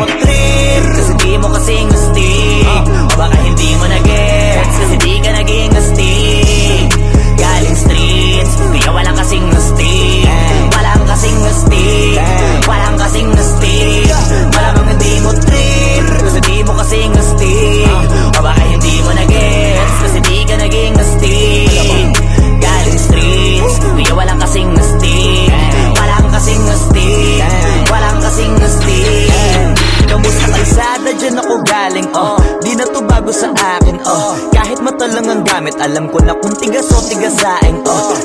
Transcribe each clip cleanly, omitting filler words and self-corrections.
mo trip, kasi di mo kasing astig. O baka hindi mo na-gets, kasi di ka naging astig. Galing streets, kaya walang kasing astig. Walang kasing astig, walang kasing astig. Malamang hindi mo trip, kasi di mo kasing astig. O baka hindi mo na-gets, kasi di ka naging astig. Galing streets, kaya walang kasing astig. Walang kasing astig, walang kasing astig. Kamusta kalsada, dyan ako galing, di na to bago sa akin, kahit mata lang ang gamit, alam ko na kung tigas o tigasain,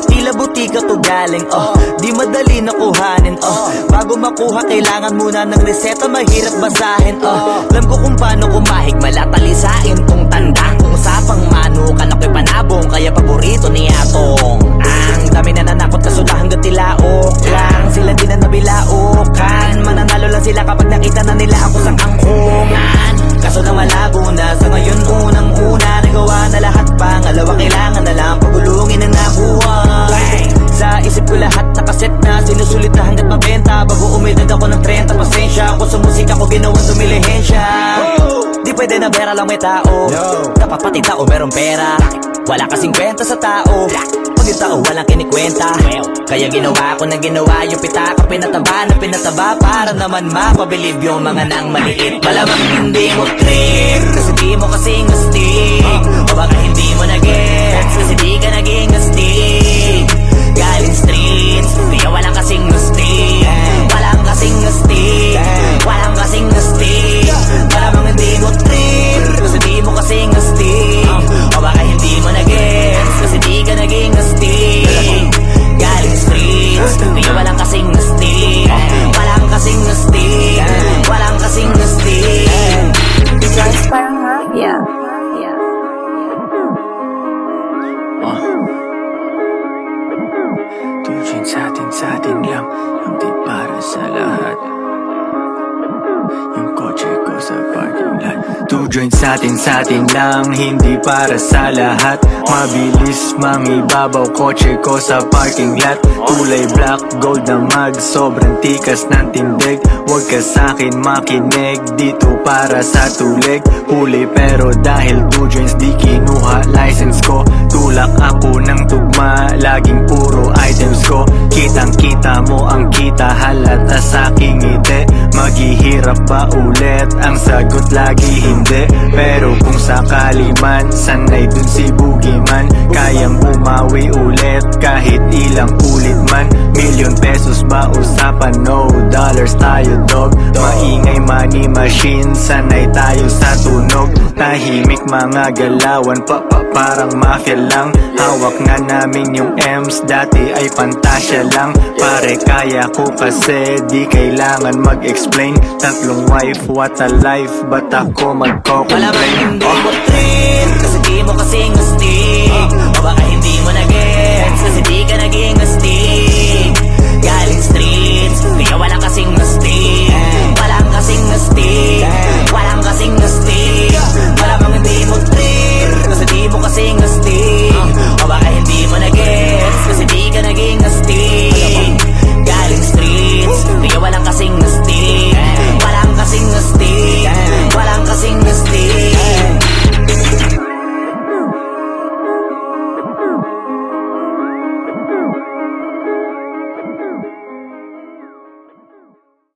tila butika to galing, di madali na kuhanin, bago makuha kailangan muna ng reseta, mahirap basahin, alam ko kung paano kumahig, malatalisain tong tanda. Kung usapang manukan ako'y panabong, kaya paborito ni Atong. Ang dami na nanakot kaso na hanggang tilaok lang, sila din na nabilaukan. Mananalo lang sila kapag nakita na nila ako sa kangkungan. Kaso na malabo na, sa ngayon unang-una nagawa na lahat, pangalawa kailangan na lang pagulungin ang nakuha. Sa isip ko lahat nakaset na, sinusulit na hanggat mabenta. Bago umedad ako ng 30, pasensya ako sa musika ko ginawang dumilihensya. Di pwede na pera lang may tao, dapat pati tao merong pera. Wala kasing kwenta sa tao, pag yung tao walang kinikwenta. Kaya ginawa ko na ginawa, yung pitaka pinataba na pinataba, para naman mapabilib yung mga nang maliit. Malamang hindi mo trip, kasi di mo kasing astig. O baka hindi mo na-gets, kasi di ka naging astig. Galing streets, kaya walang kasing astig. Walang kasing astig, walang kasing astig. Malamang hindi mo trip, kasi di mo kasing astig. O baka hindi mo na-gets, kasi di ka naging astig. Galing streets, kaya walang kasing astig. Walang kasing astig, walang kasing astig. Guys, parang mafia. Tulad sa atin lang, hindi para sa lahat. Yung kotse ko sa parking lot. Two joints sa atin lang, hindi para sa lahat. Mabilis mangibabaw, kotse ko sa parking lot. Kulay black, gold na mag, sobrang tikas ng tindig. Huwag ka sa'kin makinig, dito para sa tulig. Huli pero dahil two joints di kinuha license ko. Tulak ako ng tugma, laging puro items ko. Kitang kita mo ang kita, halata sa'king ngiti. Maghihirap ba ulit? Ang sagot lagi hindi. Pero kung sakali man, sanay dun si Boogeyman. Kayang bumawi ulit kahit ilang ulit man. Million pesos ba usapan? No dollars tayo dog. Maingay money machine, sanay tayo sa tunog. Tahimik mga galawan, parang mafia lang. Hawak na namin yung M's, dati ay pantasya lang. Pare kaya ko kasi di kailangan mag-explain. Tatlong wife, what a life, ba't ako magko-complain? Malamang hindi mo trip, kasi di mo kasing astig.